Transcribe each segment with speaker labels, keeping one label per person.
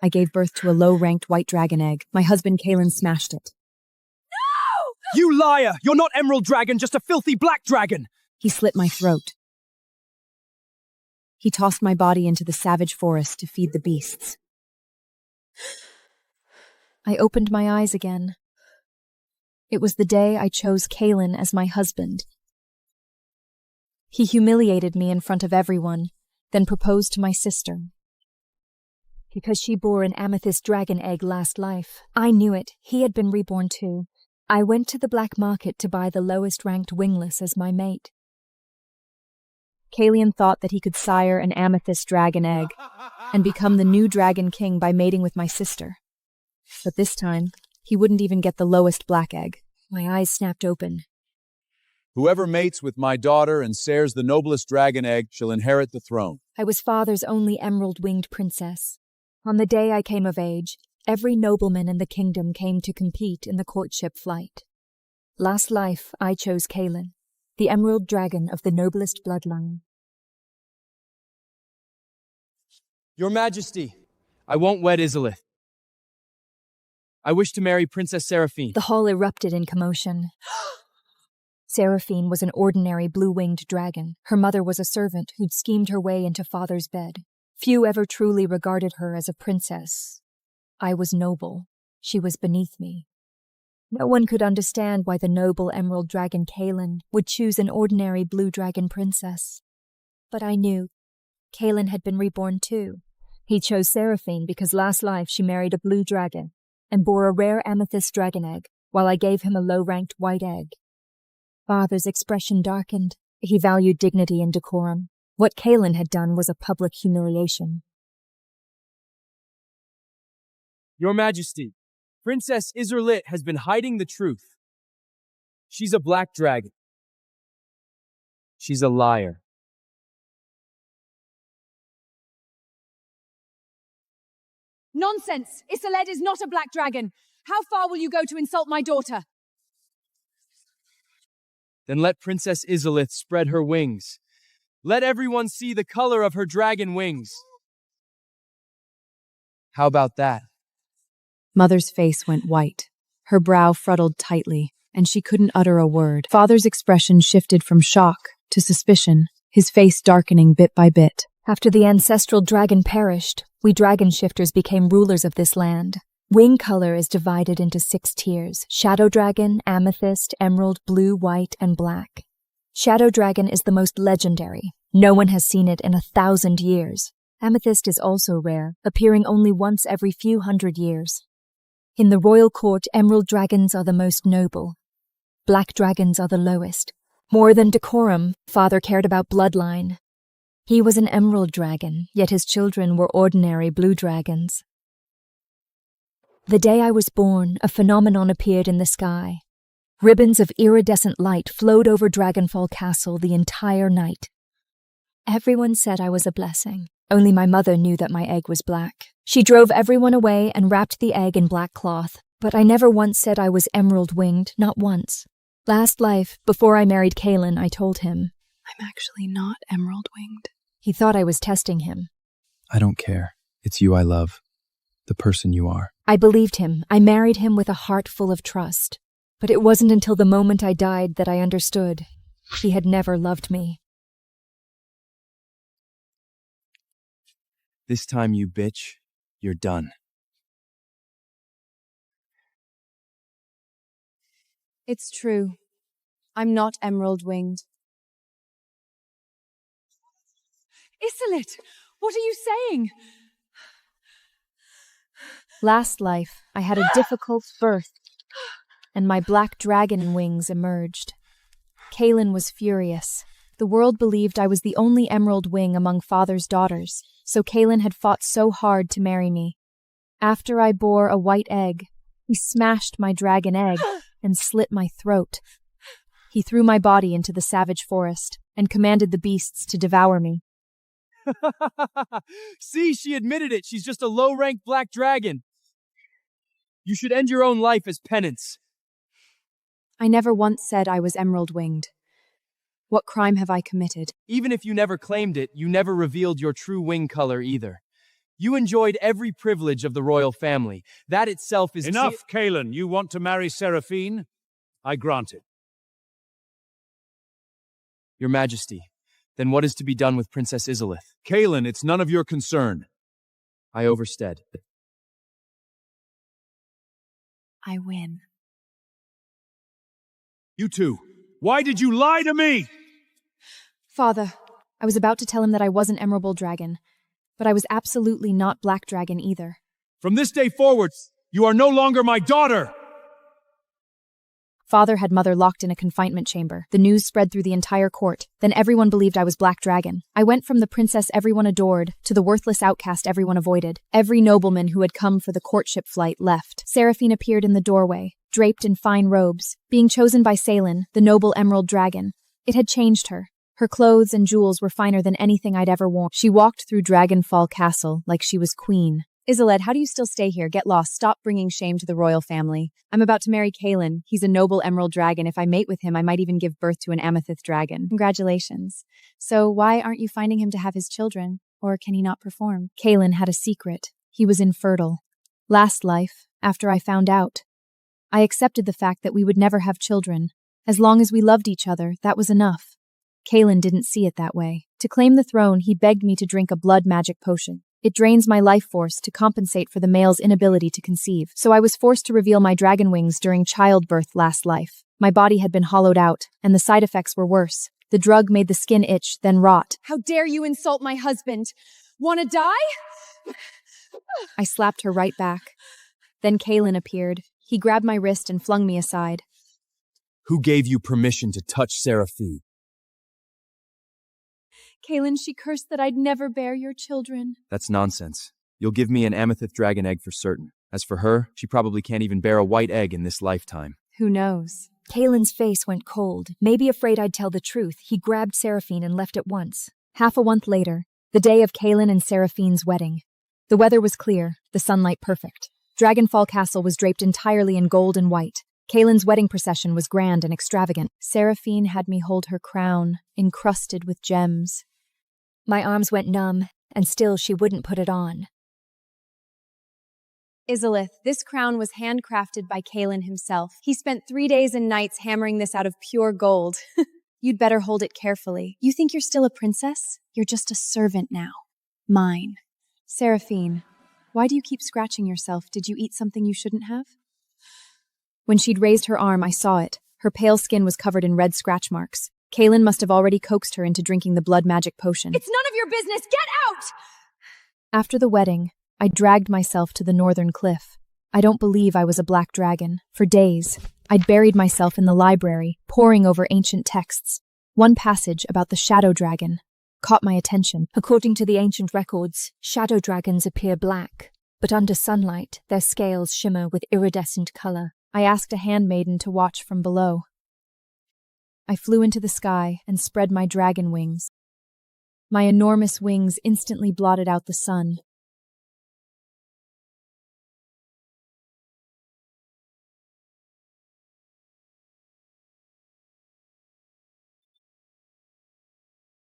Speaker 1: I gave birth to a low-ranked white dragon egg. My husband, Kalen, smashed it.
Speaker 2: You liar! You're not Emerald Dragon, just a filthy black dragon!
Speaker 1: He slit my throat. He tossed my body into the savage forest to feed the beasts. I opened my eyes again. It was the day I chose Kalen as my husband. He humiliated me in front of everyone, then proposed to my sister. Because she bore an amethyst dragon egg last life, I knew it. He had been reborn too. I went to the black market to buy the lowest-ranked wingless as my mate. Kalian thought that he could sire an amethyst dragon egg and become the new dragon king by mating with my sister. But this time, he wouldn't even get the lowest black egg. My eyes snapped open.
Speaker 3: Whoever mates with my daughter and sares the noblest dragon egg shall inherit the throne.
Speaker 1: I was father's only emerald-winged princess. On the day I came of age, every nobleman in the kingdom came to compete in the courtship flight. Last life, I chose Kalen, the emerald dragon of the noblest bloodline.
Speaker 2: Your Majesty, I won't wed Izalith. I wish to marry Princess Seraphine.
Speaker 1: The hall erupted in commotion. Seraphine was an ordinary blue-winged dragon. Her mother was a servant who'd schemed her way into father's bed. Few ever truly regarded her as a princess. I was noble. She was beneath me. No one could understand why the noble emerald dragon Kalen would choose an ordinary blue dragon princess. But I knew. Kalen had been reborn too. He chose Seraphine because last life she married a blue dragon and bore a rare amethyst dragon egg, while I gave him a low-ranked white egg. Father's expression darkened. He valued dignity and decorum. What Kalen had done was a public humiliation.
Speaker 2: Your Majesty, Princess Izalith has been hiding the truth. She's a black dragon. She's a liar.
Speaker 4: Nonsense! Izalith is not a black dragon. How far will you go to insult my daughter?
Speaker 2: Then let Princess Izalith spread her wings. Let everyone see the color of her dragon wings. How about that?
Speaker 1: Mother's face went white. Her brow fuddled tightly, and she couldn't utter a word. Father's expression shifted from shock to suspicion, his face darkening bit by bit. After the ancestral dragon perished, we dragon shifters became rulers of this land. Wing color is divided into 6 tiers: Shadow Dragon, Amethyst, Emerald, Blue, White, and Black. Shadow Dragon is the most legendary. No one has seen it in 1,000 years. Amethyst is also rare, appearing only once every few hundred years. In the royal court, Emerald Dragons are the most noble. Black Dragons are the lowest. More than decorum, Father cared about bloodline. He was an Emerald Dragon, yet his children were ordinary Blue Dragons. The day I was born, a phenomenon appeared in the sky. Ribbons of iridescent light flowed over Dragonfall Castle the entire night. Everyone said I was a blessing. Only my mother knew that my egg was black. She drove everyone away and wrapped the egg in black cloth, but I never once said I was emerald-winged, not once. Last life, before I married Kalen, I told him,
Speaker 5: I'm actually not emerald-winged.
Speaker 1: He thought I was testing him.
Speaker 6: I don't care. It's you I love. The person you are.
Speaker 1: I believed him. I married him with a heart full of trust. But it wasn't until the moment I died that I understood. He had never loved me.
Speaker 2: This time, you bitch, you're done.
Speaker 4: It's true. I'm not emerald-winged. Izalith, what are you saying?
Speaker 1: Last life, I had a difficult birth, and my black dragon wings emerged. Kalen was furious. The world believed I was the only emerald wing among father's daughters, so Kalen had fought so hard to marry me. After I bore a white egg, he smashed my dragon egg and slit my throat. He threw my body into the savage forest and commanded the beasts to devour me.
Speaker 2: See, she admitted it. She's just a low-ranked black dragon. You should end your own life as penance.
Speaker 1: I never once said I was emerald-winged. What crime have I committed?
Speaker 2: Even if you never claimed it, you never revealed your true wing color either. You enjoyed every privilege of the royal family. That itself is—
Speaker 7: Enough, Kalen. You want to marry Seraphine? I grant it.
Speaker 2: Your Majesty, then what is to be done with Princess Isolith?
Speaker 3: Kalen, it's none of your concern.
Speaker 2: I overstead.
Speaker 5: I win.
Speaker 7: You two, why did you lie to me?
Speaker 1: Father, I was about to tell him that I wasn't Emerald Dragon, but I was absolutely not Black Dragon either.
Speaker 7: From this day forward, you are no longer my daughter!
Speaker 1: Father had Mother locked in a confinement chamber. The news spread through the entire court. Then everyone believed I was Black Dragon. I went from the princess everyone adored to the worthless outcast everyone avoided. Every nobleman who had come for the courtship flight left. Seraphine appeared in the doorway, draped in fine robes, being chosen by Salen, the noble Emerald Dragon. It had changed her. Her clothes and jewels were finer than anything I'd ever worn. She walked through Dragonfall Castle like she was queen. Isoleth, how do you still stay here? Get lost. Stop bringing shame to the royal family. I'm about to marry Kalen. He's a noble emerald dragon. If I mate with him, I might even give birth to an amethyst dragon. Congratulations. So why aren't you finding him to have his children? Or can he not perform? Kalen had a secret. He was infertile. Last life, after I found out, I accepted the fact that we would never have children. As long as we loved each other, that was enough. Kalen didn't see it that way. To claim the throne, he begged me to drink a blood magic potion. It drains my life force to compensate for the male's inability to conceive, so I was forced to reveal my dragon wings during childbirth last life. My body had been hollowed out, and the side effects were worse. The drug made the skin itch, then rot.
Speaker 4: How dare you insult my husband? Wanna die?
Speaker 1: I slapped her right back. Then Kalen appeared. He grabbed my wrist and flung me aside.
Speaker 3: Who gave you permission to touch Seraphine?
Speaker 1: Kalen, she cursed that I'd never bear your children.
Speaker 2: That's nonsense. You'll give me an amethyst dragon egg for certain. As for her, she probably can't even bear a white egg in this lifetime.
Speaker 1: Who knows?
Speaker 8: Kalen's face went cold. Maybe afraid I'd tell the truth, he grabbed Seraphine and left at once.
Speaker 1: Half a month later, the day of Kalen and Seraphine's wedding. The weather was clear, the sunlight perfect. Dragonfall Castle was draped entirely in gold and white. Kalen's wedding procession was grand and extravagant. Seraphine had me hold her crown, encrusted with gems.
Speaker 8: My arms went numb, and still she wouldn't put it on.
Speaker 4: Isolith, this crown was handcrafted by Kalen himself. He spent 3 days and nights hammering this out of pure gold.
Speaker 1: You'd better hold it carefully. You think you're still a princess? You're just a servant now. Mine. Seraphine, why do you keep scratching yourself? Did you eat something you shouldn't have? When she'd raised her arm, I saw it. Her pale skin was covered in red scratch marks. Kalen must have already coaxed her into drinking the blood magic potion.
Speaker 4: It's none of your business! Get out!
Speaker 1: After the wedding, I dragged myself to the northern cliff. I don't believe I was a black dragon. For days, I'd buried myself in the library, poring over ancient texts. One passage about the shadow dragon caught my attention.
Speaker 8: According to the ancient records, shadow dragons appear black, but under sunlight, their scales shimmer with iridescent color.
Speaker 1: I asked a handmaiden to watch from below. I flew into the sky and spread my dragon wings. My enormous wings instantly blotted out the sun.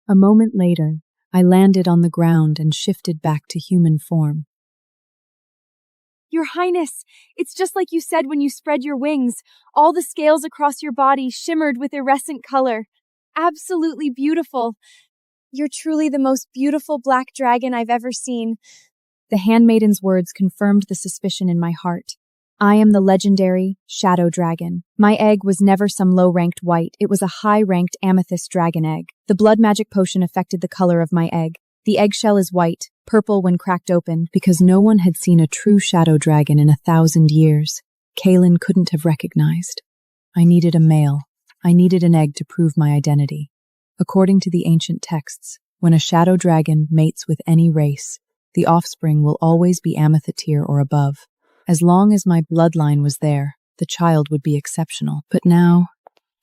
Speaker 1: A moment later, I landed on the ground and shifted back to human form.
Speaker 4: Your Highness, it's just like you said when you spread your wings. All the scales across your body shimmered with iridescent color. Absolutely beautiful. You're truly the most beautiful black dragon I've ever seen.
Speaker 1: The handmaiden's words confirmed the suspicion in my heart. I am the legendary Shadow Dragon. My egg was never some low-ranked white. It was a high-ranked amethyst dragon egg. The blood magic potion affected the color of my egg. The eggshell is white, purple when cracked open, because no one had seen a true shadow dragon in 1,000 years. Kalen couldn't have recognized. I needed a male. I needed an egg to prove my identity. According to the ancient texts, when a shadow dragon mates with any race, the offspring will always be amethyst or above. As long as my bloodline was there, the child would be exceptional. But now,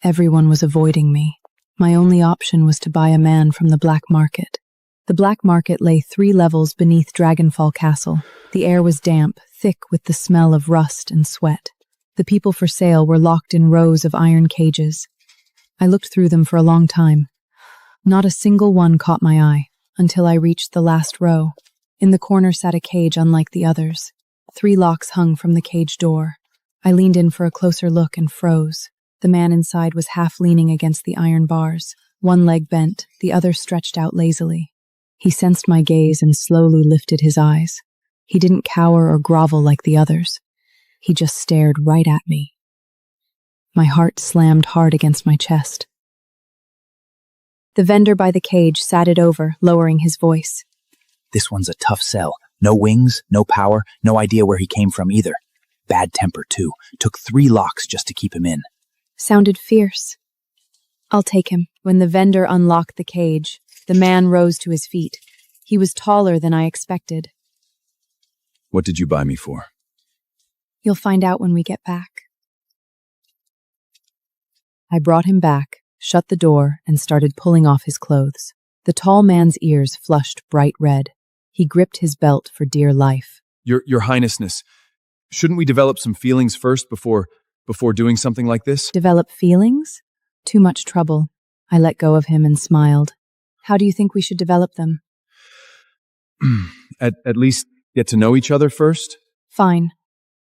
Speaker 1: everyone was avoiding me. My only option was to buy a man from the black market. The black market lay 3 levels beneath Dragonfall Castle. The air was damp, thick with the smell of rust and sweat. The people for sale were locked in rows of iron cages. I looked through them for a long time. Not a single one caught my eye, until I reached the last row. In the corner sat a cage unlike the others. 3 locks hung from the cage door. I leaned in for a closer look and froze. The man inside was half leaning against the iron bars, one leg bent, the other stretched out lazily. He sensed my gaze and slowly lifted his eyes. He didn't cower or grovel like the others. He just stared right at me. My heart slammed hard against my chest. The vendor by the cage sat it over, lowering his voice.
Speaker 6: This one's a tough sell. No wings, no power, no idea where he came from either. Bad temper, too. Took 3 locks just to keep him in.
Speaker 1: Sounded fierce. I'll take him. When the vendor unlocked the cage, the man rose to his feet. He was taller than I expected.
Speaker 3: What did you buy me for?
Speaker 1: You'll find out when we get back. I brought him back, shut the door, and started pulling off his clothes. The tall man's ears flushed bright red. He gripped his belt for dear life.
Speaker 3: Your Highnessness, shouldn't we develop some feelings first before doing something like this?
Speaker 1: Develop feelings? Too much trouble. I let go of him and smiled. How do you think we should develop them?
Speaker 3: At least get to know each other first?
Speaker 1: Fine.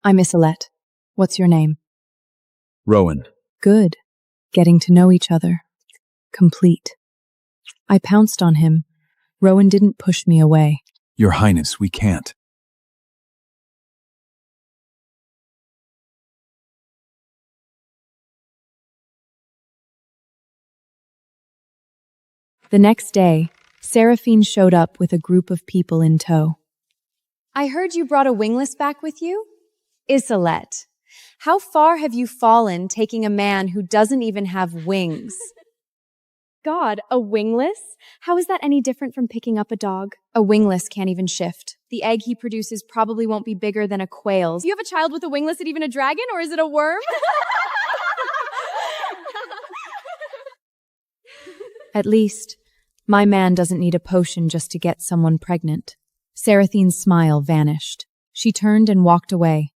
Speaker 1: I'm Isolette. What's your name?
Speaker 3: Rowan.
Speaker 1: Good. Getting to know each other. Complete. I pounced on him. Rowan didn't push me away.
Speaker 3: Your Highness, we can't.
Speaker 1: The next day, Seraphine showed up with a group of people in tow.
Speaker 4: I heard you brought a wingless back with you? Isolette, how far have you fallen taking a man who doesn't even have wings? God, a wingless? How is that any different from picking up a dog? A wingless can't even shift. The egg he produces probably won't be bigger than a quail's. You have a child with a wingless and even a dragon, or is it a worm?
Speaker 1: At least, my man doesn't need a potion just to get someone pregnant. Seraphine's smile vanished. She turned and walked away.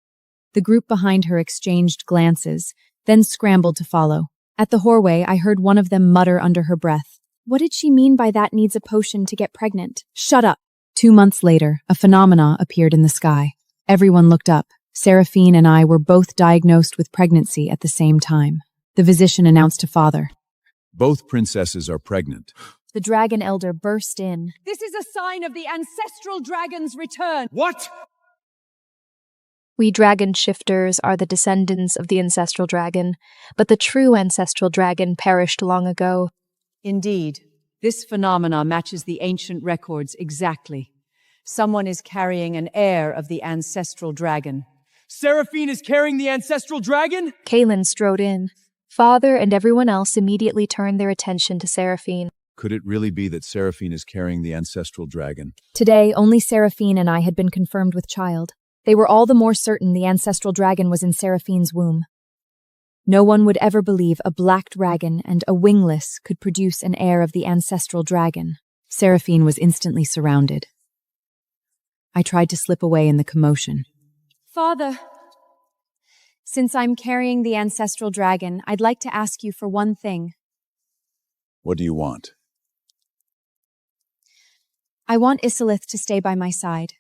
Speaker 1: The group behind her exchanged glances, then scrambled to follow. At the doorway, I heard one of them mutter under her breath.
Speaker 4: What did she mean by that needs a potion to get pregnant?
Speaker 1: Shut up! 2 months later, a phenomena appeared in the sky. Everyone looked up. Seraphine and I were both diagnosed with pregnancy at the same time. The physician announced to father.
Speaker 3: Both princesses are pregnant.
Speaker 8: The dragon elder burst in.
Speaker 9: This is a sign of the ancestral dragon's return.
Speaker 7: What?
Speaker 8: We dragon shifters are the descendants of the ancestral dragon, but the true ancestral dragon perished long ago.
Speaker 9: Indeed, this phenomena matches the ancient records exactly. Someone is carrying an heir of the ancestral dragon.
Speaker 2: Seraphine is carrying the ancestral dragon?
Speaker 8: Kaelin strode in. Father and everyone else immediately turned their attention to Seraphine.
Speaker 3: Could it really be that Seraphine is carrying the ancestral dragon?
Speaker 1: Today, only Seraphine and I had been confirmed with child. They were all the more certain the ancestral dragon was in Seraphine's womb. No one would ever believe a black dragon and a wingless could produce an heir of the ancestral dragon. Seraphine was instantly surrounded. I tried to slip away in the commotion.
Speaker 4: Father, since I'm carrying the ancestral dragon, I'd like to ask you for one thing.
Speaker 3: What do you want?
Speaker 4: I want Isolith to stay by my side.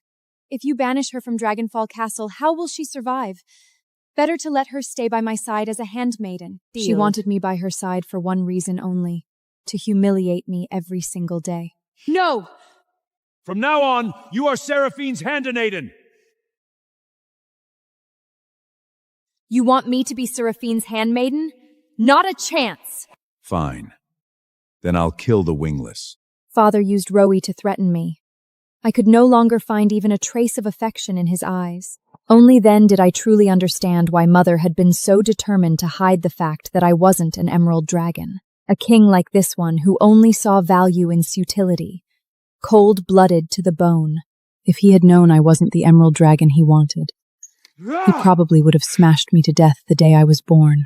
Speaker 4: If you banish her from Dragonfall Castle, how will she survive? Better to let her stay by my side as a handmaiden.
Speaker 1: She wanted me by her side for one reason only, to humiliate me every single day.
Speaker 9: No!
Speaker 7: From now on, you are Seraphine's handmaiden.
Speaker 4: You want me to be Seraphine's handmaiden? Not a chance!
Speaker 3: Fine. Then I'll kill the wingless.
Speaker 1: Father used Rowie to threaten me. I could no longer find even a trace of affection in his eyes. Only then did I truly understand why Mother had been so determined to hide the fact that I wasn't an emerald dragon. A king like this one who only saw value in sutility. Cold-blooded to the bone. If he had known I wasn't the emerald dragon he wanted, he probably would have smashed me to death the day I was born.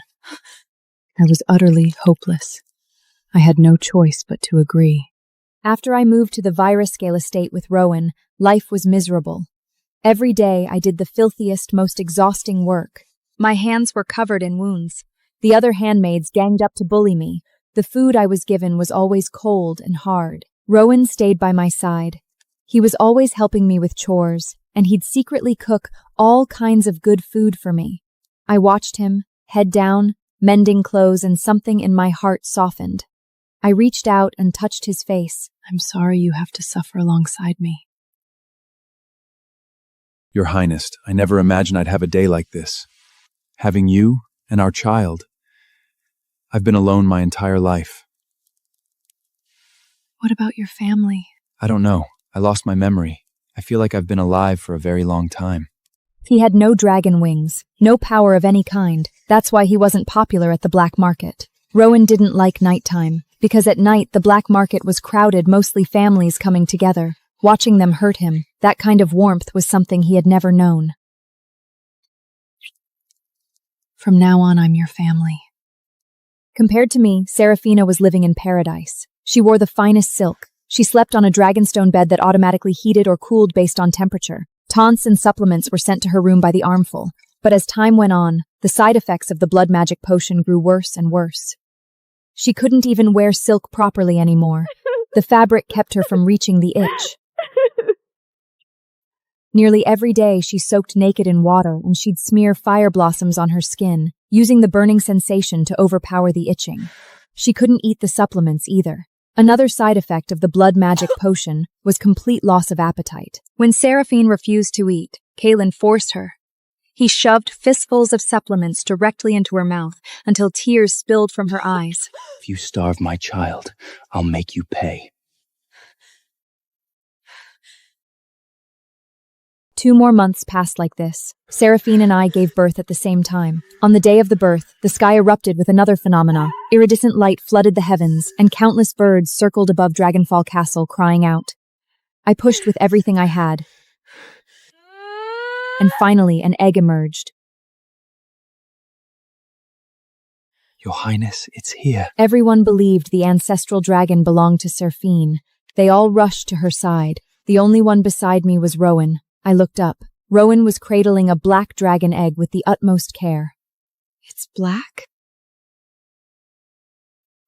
Speaker 1: I was utterly hopeless. I had no choice but to agree. After I moved to the Viruscale estate with Rowan, life was miserable. Every day I did the filthiest, most exhausting work. My hands were covered in wounds. The other handmaids ganged up to bully me. The food I was given was always cold and hard. Rowan stayed by my side. He was always helping me with chores, and he'd secretly cook all kinds of good food for me. I watched him, head down, mending clothes, and something in my heart softened. I reached out and touched his face.
Speaker 5: I'm sorry you have to suffer alongside me.
Speaker 3: Your Highness, I never imagined I'd have a day like this. Having you and our child. I've been alone my entire life.
Speaker 5: What about your family?
Speaker 3: I don't know. I lost my memory. I feel like I've been alive for a very long time.
Speaker 1: He had no dragon wings, no power of any kind. That's why he wasn't popular at the black market. Rowan didn't like nighttime, because at night the black market was crowded, mostly families coming together. Watching them hurt him, that kind of warmth was something he had never known.
Speaker 5: From now on, I'm your family.
Speaker 1: Compared to me, Seraphina was living in paradise. She wore the finest silk. She slept on a dragonstone bed that automatically heated or cooled based on temperature. Taunts and supplements were sent to her room by the armful. But as time went on, the side effects of the blood magic potion grew worse and worse. She couldn't even wear silk properly anymore. The fabric kept her from reaching the itch. Nearly every day she soaked naked in water and she'd smear fire blossoms on her skin, using the burning sensation to overpower the itching. She couldn't eat the supplements either. Another side effect of the blood magic potion was complete loss of appetite. When Seraphine refused to eat, Kaelin forced her. He shoved fistfuls of supplements directly into her mouth until tears spilled from her eyes.
Speaker 6: If you starve my child, I'll make you pay.
Speaker 1: 2 more months passed like this. Seraphine and I gave birth at the same time. On the day of the birth, the sky erupted with another phenomenon. Iridescent light flooded the heavens, and countless birds circled above Dragonfall Castle, crying out. I pushed with everything I had. And finally, an egg emerged.
Speaker 6: Your Highness, it's here.
Speaker 1: Everyone believed the ancestral dragon belonged to Seraphine. They all rushed to her side. The only one beside me was Rowan. I looked up. Rowan was cradling a black dragon egg with the utmost care.
Speaker 5: It's black?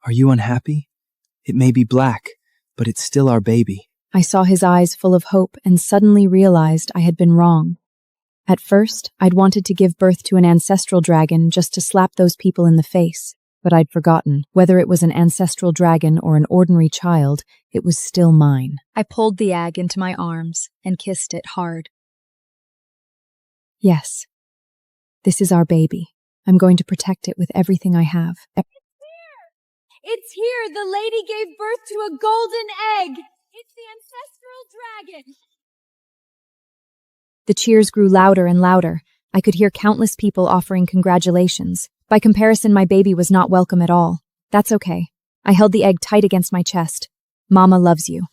Speaker 6: Are you unhappy? It may be black, but it's still our baby.
Speaker 1: I saw his eyes full of hope and suddenly realized I had been wrong. At first, I'd wanted to give birth to an ancestral dragon just to slap those people in the face, but I'd forgotten. Whether it was an ancestral dragon or an ordinary child, it was still mine. I pulled the egg into my arms and kissed it hard. Yes, this is our baby. I'm going to protect it with everything I have.
Speaker 4: It's here! The lady gave birth to a golden egg! It's the ancestral dragon!
Speaker 1: The cheers grew louder and louder. I could hear countless people offering congratulations. By comparison, my baby was not welcome at all. That's okay. I held the egg tight against my chest. Mama loves you.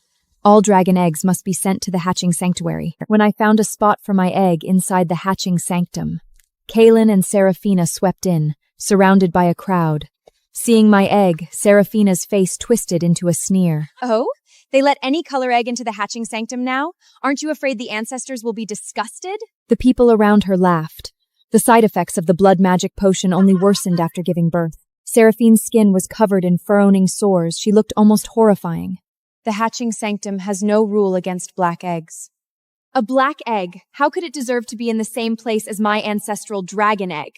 Speaker 1: All dragon eggs must be sent to the hatching sanctuary. When I found a spot for my egg inside the hatching sanctum, Kaelin and Seraphina swept in, surrounded by a crowd. Seeing my egg, Seraphina's face twisted into a sneer.
Speaker 4: Oh? They let any color egg into the hatching sanctum now? Aren't you afraid the ancestors will be disgusted?
Speaker 1: The people around her laughed. The side effects of the blood magic potion only worsened after giving birth. Seraphine's skin was covered in furrowing sores. She looked almost horrifying.
Speaker 4: The hatching sanctum has no rule against black eggs. A black egg? How could it deserve to be in the same place as my ancestral dragon egg?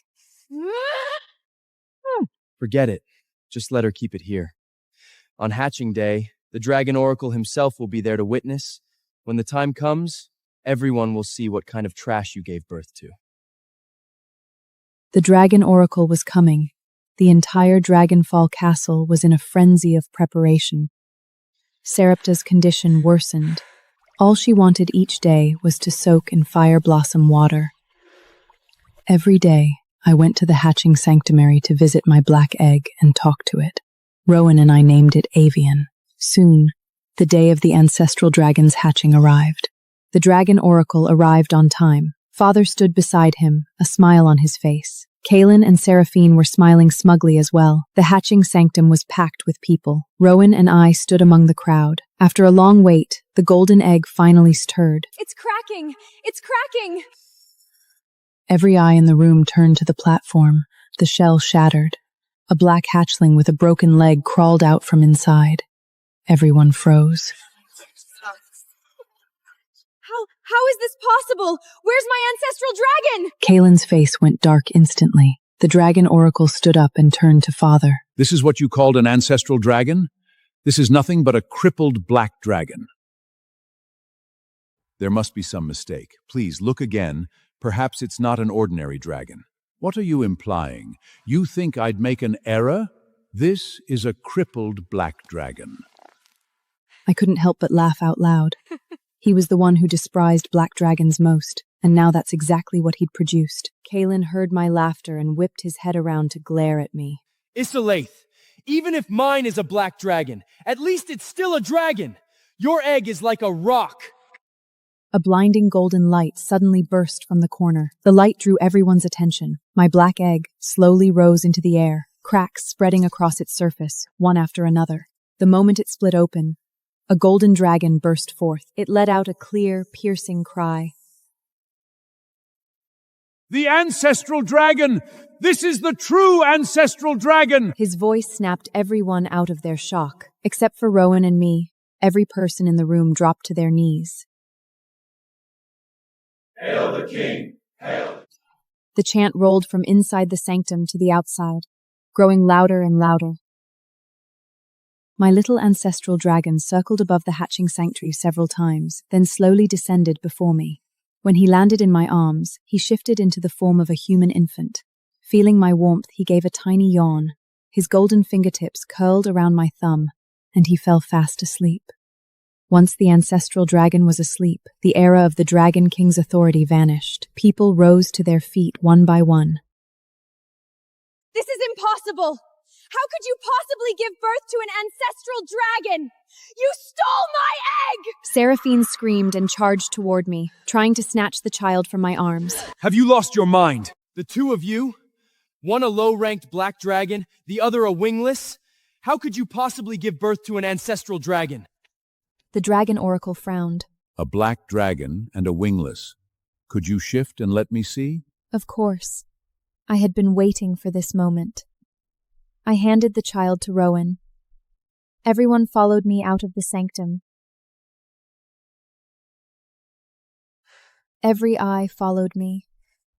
Speaker 2: Forget it. Just let her keep it here. On hatching day, the Dragon Oracle himself will be there to witness. When the time comes, everyone will see what kind of trash you gave birth to.
Speaker 1: The Dragon Oracle was coming. The entire Dragonfall Castle was in a frenzy of preparation. Sarepta's condition worsened. All she wanted each day was to soak in fire blossom water. Every day, I went to the hatching sanctuary to visit my black egg and talk to it. Rowan and I named it Avian. Soon, the day of the ancestral dragon's hatching arrived. The Dragon Oracle arrived on time. Father stood beside him, a smile on his face. Kaelin and Seraphine were smiling smugly as well. The hatching sanctum was packed with people. Rowan and I stood among the crowd. After a long wait, the golden egg finally stirred.
Speaker 4: It's cracking! It's cracking!
Speaker 1: Every eye in the room turned to the platform. The shell shattered. A black hatchling with a broken leg crawled out from inside. Everyone froze.
Speaker 4: How is this possible? Where's my ancestral dragon?
Speaker 1: Kalen's face went dark instantly. The dragon oracle stood up and turned to father.
Speaker 7: This is what you called an ancestral dragon? This is nothing but a crippled black dragon.
Speaker 3: There must be some mistake. Please, look again. Perhaps it's not an ordinary dragon.
Speaker 7: What are you implying? You think I'd make an error? This is a crippled black dragon.
Speaker 1: I couldn't help but laugh out loud. He was the one who despised black dragons most, and now that's exactly what he'd produced. Kalen heard my laughter and whipped his head around to glare at me.
Speaker 2: Isolath, even if mine is a black dragon, at least it's still a dragon. Your egg is like a rock.
Speaker 1: A blinding golden light suddenly burst from the corner. The light drew everyone's attention. My black egg slowly rose into the air, cracks spreading across its surface, one after another. The moment it split open, a golden dragon burst forth. It let out a clear, piercing cry.
Speaker 7: The ancestral dragon! This is the true ancestral dragon!
Speaker 1: His voice snapped everyone out of their shock. Except for Rowan and me, every person in the room dropped to their knees.
Speaker 10: Hail the king! Hail!
Speaker 1: The chant rolled from inside the sanctum to the outside, growing louder and louder. My little ancestral dragon circled above the hatching sanctuary several times, then slowly descended before me. When he landed in my arms, he shifted into the form of a human infant. Feeling my warmth, he gave a tiny yawn. His golden fingertips curled around my thumb, and he fell fast asleep. Once the ancestral dragon was asleep, the era of the Dragon King's authority vanished. People rose to their feet one by one.
Speaker 4: This is impossible! How could you possibly give birth to an ancestral dragon? You stole my egg!
Speaker 1: Seraphine screamed and charged toward me, trying to snatch the child from my arms.
Speaker 2: Have you lost your mind? The two of you? One a low-ranked black dragon, the other a wingless? How could you possibly give birth to an ancestral dragon?
Speaker 1: The dragon oracle frowned.
Speaker 7: A black dragon and a wingless. Could you shift and let me see?
Speaker 8: Of course. I had been waiting for this moment. I handed the child to Rowan. Everyone followed me out of the sanctum. Every eye followed me.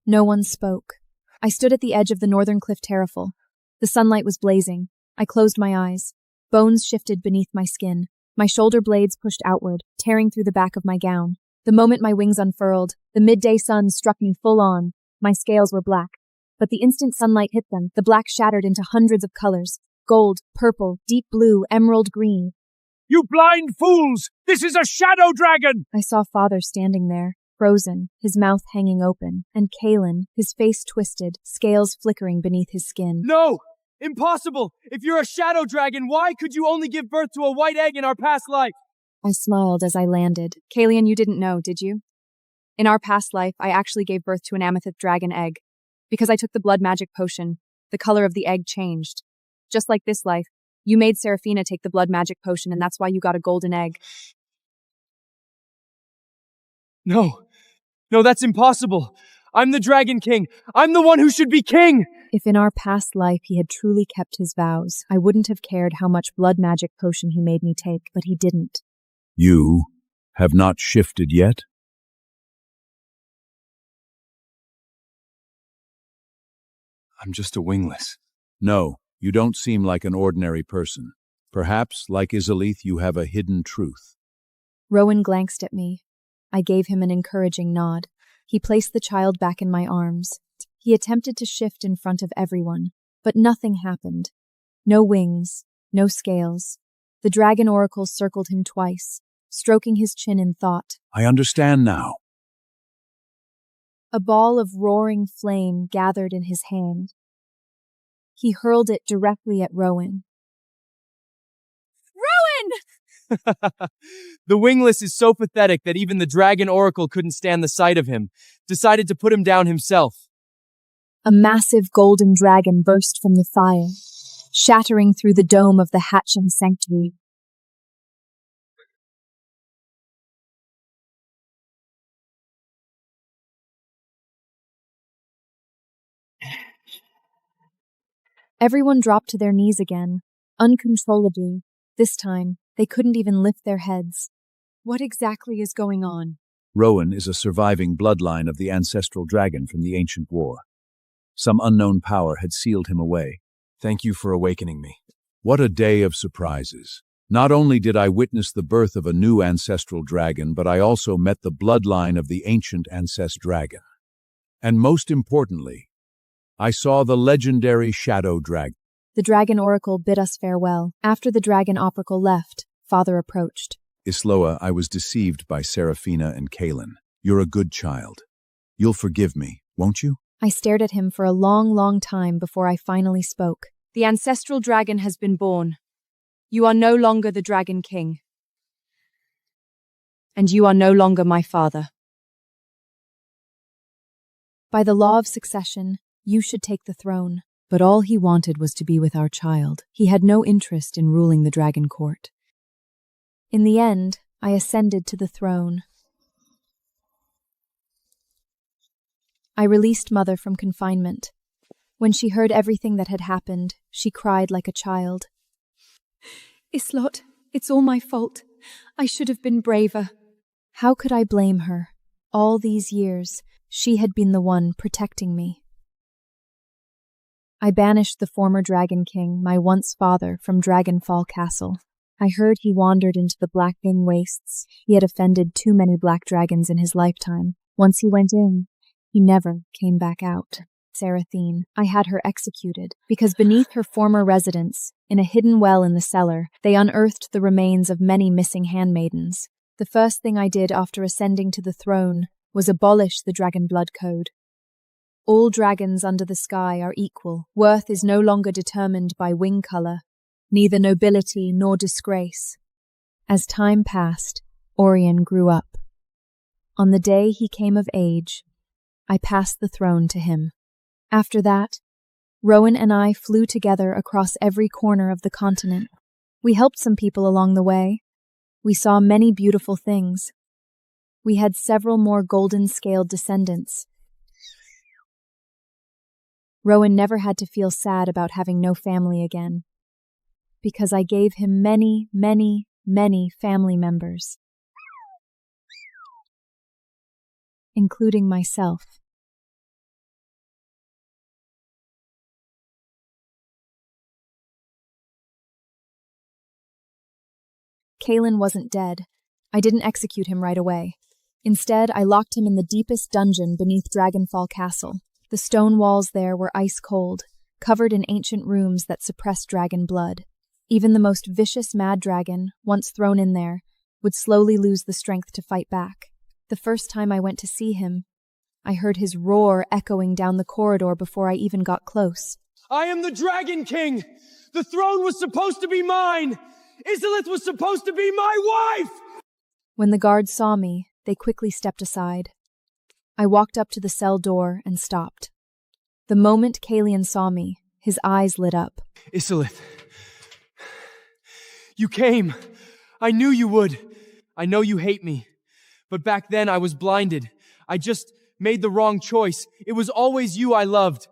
Speaker 8: No one spoke. I stood at the edge of the northern cliff terrace. The sunlight was blazing. I closed my eyes. Bones shifted beneath my skin. My shoulder blades pushed outward, tearing through the back of my gown. The moment my wings unfurled, the midday sun struck me full on. My scales were black. But the instant sunlight hit them, the black shattered into hundreds of colors. Gold, purple, deep blue, emerald green.
Speaker 7: You blind fools! This is a shadow dragon!
Speaker 8: I saw Father standing there, frozen, his mouth hanging open, and Kalen, his face twisted, scales flickering beneath his skin.
Speaker 2: No! Impossible! If you're a shadow dragon, why could you only give birth to a white egg in our past life?
Speaker 8: I smiled as I landed.
Speaker 1: Kalian, you didn't know, did you? In our past life, I actually gave birth to an amethyst dragon egg. Because I took the blood magic potion, the color of the egg changed. Just like this life, you made Seraphina take the blood magic potion, and that's why you got a golden egg.
Speaker 2: No, that's impossible. I'm the Dragon King. I'm the one who should be king.
Speaker 8: If in our past life he had truly kept his vows, I wouldn't have cared how much blood magic potion he made me take, but he didn't.
Speaker 7: You have not shifted yet?
Speaker 3: I'm just a wingless.
Speaker 7: No, you don't seem like an ordinary person. Perhaps, like Isolath, you have a hidden truth.
Speaker 8: Rowan glanced at me. I gave him an encouraging nod. He placed the child back in my arms. He attempted to shift in front of everyone, but nothing happened. No wings, no scales. The dragon oracle circled him twice, stroking his chin in thought.
Speaker 7: I understand now.
Speaker 8: A ball of roaring flame gathered in his hand. He hurled it directly at Rowan.
Speaker 4: Rowan!
Speaker 2: The wingless is so pathetic that even the dragon oracle couldn't stand the sight of him, decided to put him down himself.
Speaker 8: A massive golden dragon burst from the fire, shattering through the dome of the hatching sanctuary. Everyone dropped to their knees again, uncontrollably. This time, they couldn't even lift their heads.
Speaker 1: What exactly is going on?
Speaker 7: Rowan is a surviving bloodline of the ancestral dragon from the ancient war. Some unknown power had sealed him away.
Speaker 2: Thank you for awakening me.
Speaker 7: What a day of surprises. Not only did I witness the birth of a new ancestral dragon, but I also met the bloodline of the ancient ancest dragon. And most importantly, I saw the legendary shadow dragon.
Speaker 8: The dragon oracle bid us farewell. After the dragon oracle left, Father approached.
Speaker 7: Isloa, I was deceived by Seraphina and Kaelin. You're a good child. You'll forgive me, won't you?
Speaker 8: I stared at him for a long, long time before I finally spoke.
Speaker 9: The ancestral dragon has been born. You are no longer the Dragon King. And you are no longer my father.
Speaker 8: By the law of succession, you should take the throne.
Speaker 1: But all he wanted was to be with our child. He had no interest in ruling the dragon court.
Speaker 8: In the end, I ascended to the throne. I released Mother from confinement. When she heard everything that had happened, she cried like a child.
Speaker 4: Islot, it's all my fault. I should have been braver.
Speaker 8: How could I blame her? All these years, she had been the one protecting me. I banished the former Dragon King, my once father, from Dragonfall Castle. I heard he wandered into the Blackwing Wastes. He had offended too many black dragons in his lifetime. Once he went in, he never came back out. Seraphine, I had her executed, because beneath her former residence, in a hidden well in the cellar, they unearthed the remains of many missing handmaidens. The first thing I did after ascending to the throne was abolish the Dragon Blood Code. All dragons under the sky are equal. Worth is no longer determined by wing color, neither nobility nor disgrace. As time passed, Orion grew up. On the day he came of age, I passed the throne to him. After that, Rowan and I flew together across every corner of the continent. We helped some people along the way. We saw many beautiful things. We had several more golden-scaled descendants. Rowan never had to feel sad about having no family again, because I gave him many, many, many family members, including myself. Kaelin wasn't dead. I didn't execute him right away. Instead, I locked him in the deepest dungeon beneath Dragonfall Castle. The stone walls there were ice cold, covered in ancient runes that suppressed dragon blood. Even the most vicious mad dragon, once thrown in there, would slowly lose the strength to fight back. The first time I went to see him, I heard his roar echoing down the corridor before I even got close.
Speaker 2: I am the Dragon King! The throne was supposed to be mine! Isolith was supposed to be my wife!
Speaker 8: When the guards saw me, they quickly stepped aside. I walked up to the cell door and stopped. The moment Kaelin saw me, his eyes lit up.
Speaker 2: Isolith, you came. I knew you would. I know you hate me. But back then I was blinded. I just made the wrong choice. It was always you I loved.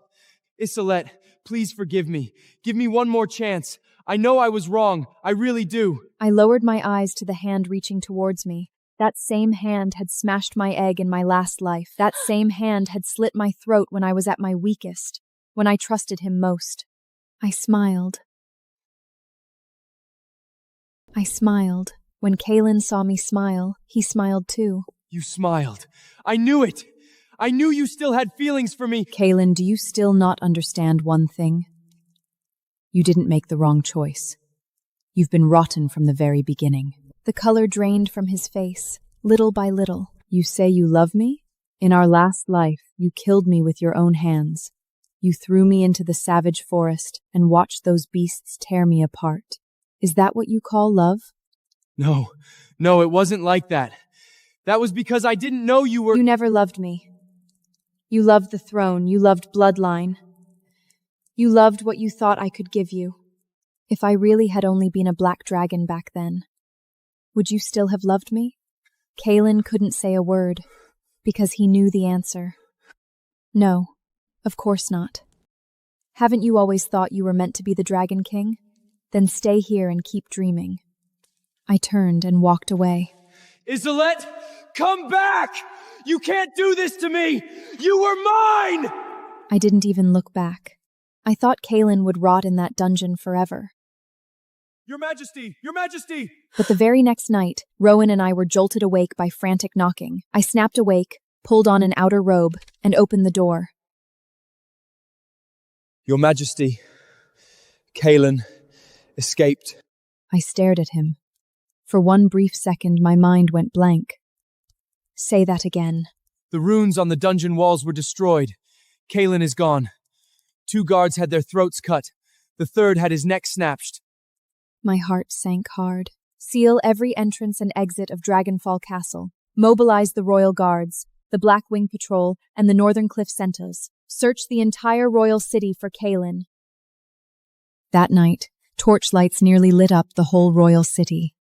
Speaker 2: Isolith, please forgive me. Give me one more chance. I know I was wrong. I really do.
Speaker 8: I lowered my eyes to the hand reaching towards me. That same hand had smashed my egg in my last life. That same hand had slit my throat when I was at my weakest, when I trusted him most. I smiled. When Kaelin saw me smile, he smiled too.
Speaker 2: You smiled. I knew it. I knew you still had feelings for me.
Speaker 1: Kaelin, do you still not understand one thing? You didn't make the wrong choice. You've been rotten from the very beginning.
Speaker 8: The color drained from his face, little by little.
Speaker 1: You say you love me? In our last life, you killed me with your own hands. You threw me into the savage forest and watched those beasts tear me apart. Is that what you call love?
Speaker 2: No, it wasn't like that. That was because I didn't know you were—
Speaker 8: You never loved me. You loved the throne. You loved bloodline. You loved what you thought I could give you. If I really had only been a black dragon back then, would you still have loved me? Kaelin couldn't say a word, because he knew the answer. No, of course not. Haven't you always thought you were meant to be the Dragon King? Then stay here and keep dreaming. I turned and walked away.
Speaker 2: Isolith, Come back! You can't do this to me! You were mine!
Speaker 8: I didn't even look back. I thought Kaelin would rot in that dungeon forever.
Speaker 2: Your Majesty! Your Majesty!
Speaker 8: But the very next night, Rowan and I were jolted awake by frantic knocking. I snapped awake, pulled on an outer robe, and opened the door.
Speaker 2: Your Majesty, Kaelin escaped.
Speaker 8: I stared at him. For one brief second, my mind went blank. Say that again.
Speaker 2: The runes on the dungeon walls were destroyed. Kaelin is gone. 2 guards had their throats cut. The 3rd had his neck snatched.
Speaker 8: My heart sank hard. Seal every entrance and exit of Dragonfall Castle. Mobilize the Royal Guards, the Black Wing Patrol, and the Northern Cliff Centos. Search the entire royal city for Kaelin. That night, torchlights nearly lit up the whole royal city.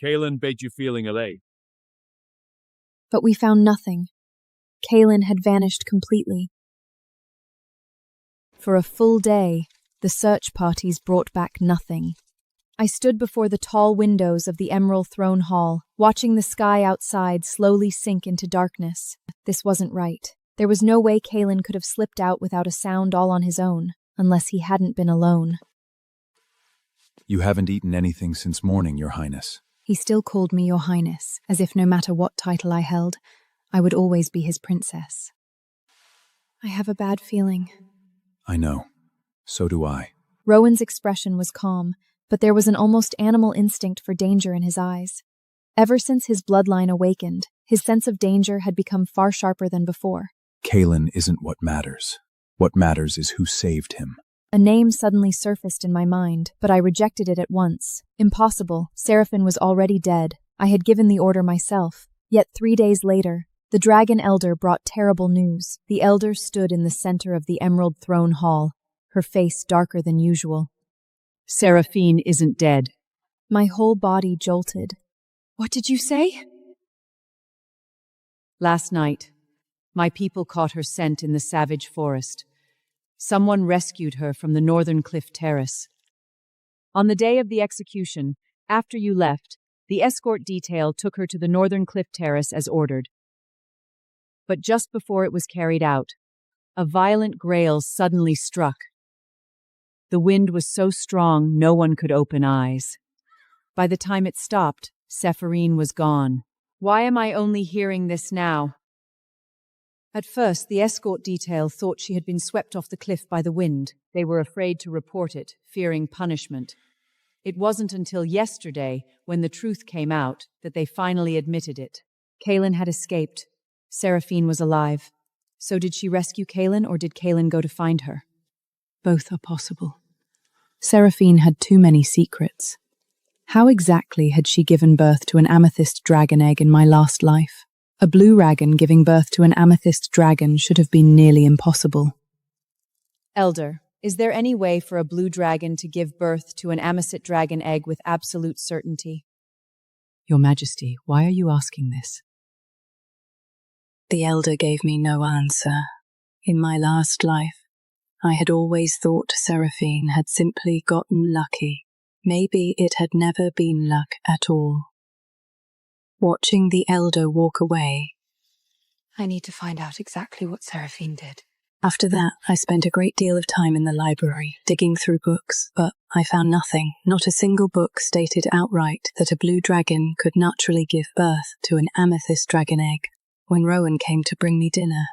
Speaker 7: Kaelin bet you feeling elate.
Speaker 8: But we found nothing. Kaelin had vanished completely. For a full day, the search parties brought back nothing. I stood before the tall windows of the Emerald Throne Hall, watching the sky outside slowly sink into darkness. This wasn't right. There was no way Kaelin could have slipped out without a sound all on his own, unless he hadn't been alone.
Speaker 3: You haven't eaten anything since morning, Your Highness.
Speaker 5: He still called me Your Highness, as if no matter what title I held, I would always be his princess. I have a bad feeling.
Speaker 3: I know. So do I.
Speaker 8: Rowan's expression was calm, but there was an almost animal instinct for danger in his eyes. Ever since his bloodline awakened, his sense of danger had become far sharper than before.
Speaker 3: Kaelin isn't what matters. What matters is who saved him.
Speaker 8: A name suddenly surfaced in my mind, but I rejected it at once. Impossible. Seraphine was already dead. I had given the order myself. Yet 3 days later, the Dragon Elder brought terrible news. The Elder stood in the center of the Emerald Throne Hall, her face darker than usual.
Speaker 9: Seraphine isn't dead.
Speaker 8: My whole body jolted.
Speaker 5: What did you say?
Speaker 9: Last night, my people caught her scent in the savage forest. Someone rescued her from the Northern Cliff Terrace. On the day of the execution, after you left, the escort detail took her to the Northern Cliff Terrace as ordered. But just before it was carried out, a violent gale suddenly struck. The wind was so strong no one could open eyes. By the time it stopped, Seraphine was gone. Why am I only hearing this now? At first, the escort detail thought she had been swept off the cliff by the wind. They were afraid to report it, fearing punishment. It wasn't until yesterday, when the truth came out, that they finally admitted it. Kaelin had escaped. Seraphine was alive. So did she rescue Kaelin, or did Kaelin go to find her?
Speaker 5: Both are possible. Seraphine had too many secrets. How exactly had she given birth to an amethyst dragon egg in my last life? A blue dragon giving birth to an amethyst dragon should have been nearly impossible.
Speaker 8: Elder, is there any way for a blue dragon to give birth to an amethyst dragon egg with absolute certainty?
Speaker 5: Your Majesty, why are you asking this?
Speaker 11: The Elder gave me no answer. In my last life, I had always thought Seraphine had simply gotten lucky. Maybe it had never been luck at all. Watching the Elder walk away,
Speaker 5: I need to find out exactly what Seraphine did.
Speaker 11: After that, I spent a great deal of time in the library, digging through books, but I found nothing. Not a single book stated outright that a blue dragon could naturally give birth to an amethyst dragon egg. When Rowan came to bring me dinner,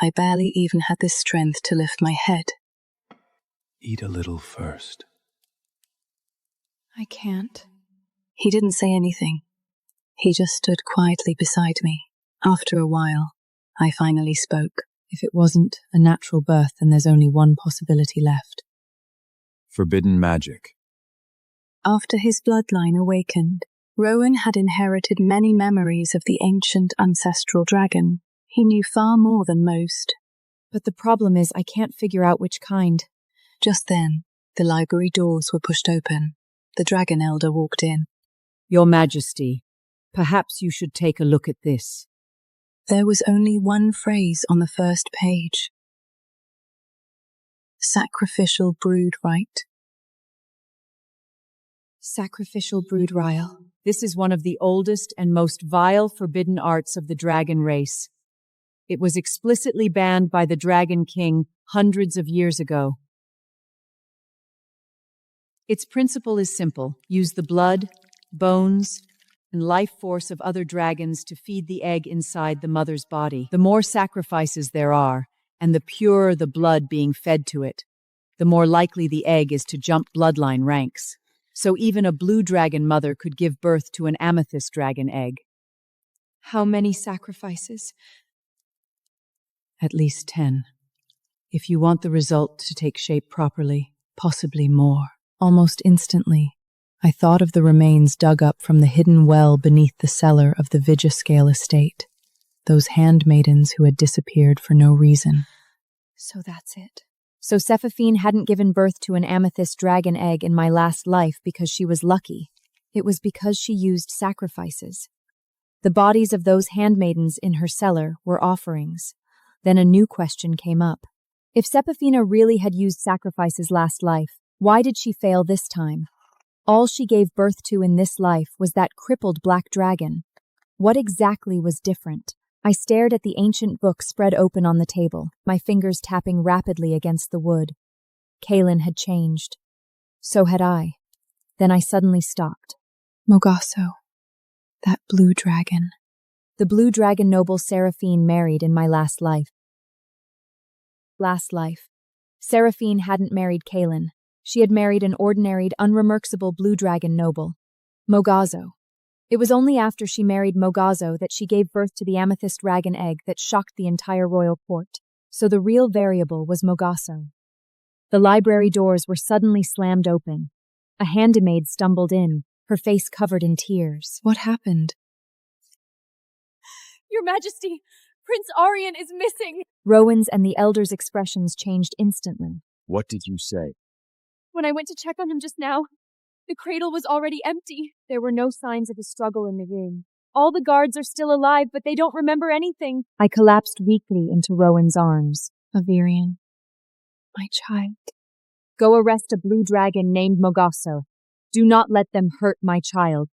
Speaker 11: I barely even had the strength to lift my head.
Speaker 3: Eat a little first.
Speaker 5: I can't.
Speaker 11: He didn't say anything. He just stood quietly beside me. After a while, I finally spoke.
Speaker 5: If it wasn't a natural birth, then there's only one possibility left.
Speaker 3: Forbidden magic.
Speaker 11: After his bloodline awakened, Rowan had inherited many memories of the ancient ancestral dragon. He knew far more than most.
Speaker 8: But the problem is I can't figure out which kind.
Speaker 11: Just then, the library doors were pushed open. The Dragon Elder walked in.
Speaker 9: Your Majesty, perhaps you should take a look at this.
Speaker 11: There was only one phrase on the first page. Sacrificial brood right.
Speaker 5: Sacrificial brood ryle.
Speaker 9: This is one of the oldest and most vile forbidden arts of the dragon race. It was explicitly banned by the Dragon King hundreds of years ago. Its principle is simple. Use the blood, bones, and life force of other dragons to feed the egg inside the mother's body. The more sacrifices there are, and the purer the blood being fed to it, the more likely the egg is to jump bloodline ranks. So even a blue dragon mother could give birth to an amethyst dragon egg.
Speaker 5: How many sacrifices?
Speaker 9: At least 10. If you want the result to take shape properly, possibly more.
Speaker 5: Almost instantly, I thought of the remains dug up from the hidden well beneath the cellar of the Vigiscale estate. Those handmaidens who had disappeared for no reason.
Speaker 4: So that's it.
Speaker 8: So Sephafine hadn't given birth to an amethyst dragon egg in my last life because she was lucky. It was because she used sacrifices. The bodies of those handmaidens in her cellar were offerings. Then a new question came up. If Sephafina really had used sacrifices last life, why did she fail this time? All she gave birth to in this life was that crippled black dragon. What exactly was different? I stared at the ancient book spread open on the table, my fingers tapping rapidly against the wood. Kaelin had changed. So had I. Then I suddenly stopped.
Speaker 5: Mogasso. That blue dragon.
Speaker 8: The blue dragon noble Seraphine married in my last life. Seraphine hadn't married Kaelin. She had married an ordinary, unremarkable blue dragon noble, Mogasso. It was only after she married Mogasso that she gave birth to the amethyst dragon egg that shocked the entire royal court. So the real variable was Mogasso. The library doors were suddenly slammed open. A handmaid stumbled in, her face covered in tears.
Speaker 5: What happened?
Speaker 4: Your Majesty, Prince Arian is missing.
Speaker 8: Rowan's and the elders' expressions changed instantly.
Speaker 2: What did you say?
Speaker 4: When I went to check on him just now, the cradle was already empty. There were no signs of a struggle in the room. All the guards are still alive, but they don't remember anything.
Speaker 8: I collapsed weakly into Rowan's arms.
Speaker 5: Avirian. My child.
Speaker 8: Go arrest a blue dragon named Mogasso. Do not let them hurt my child.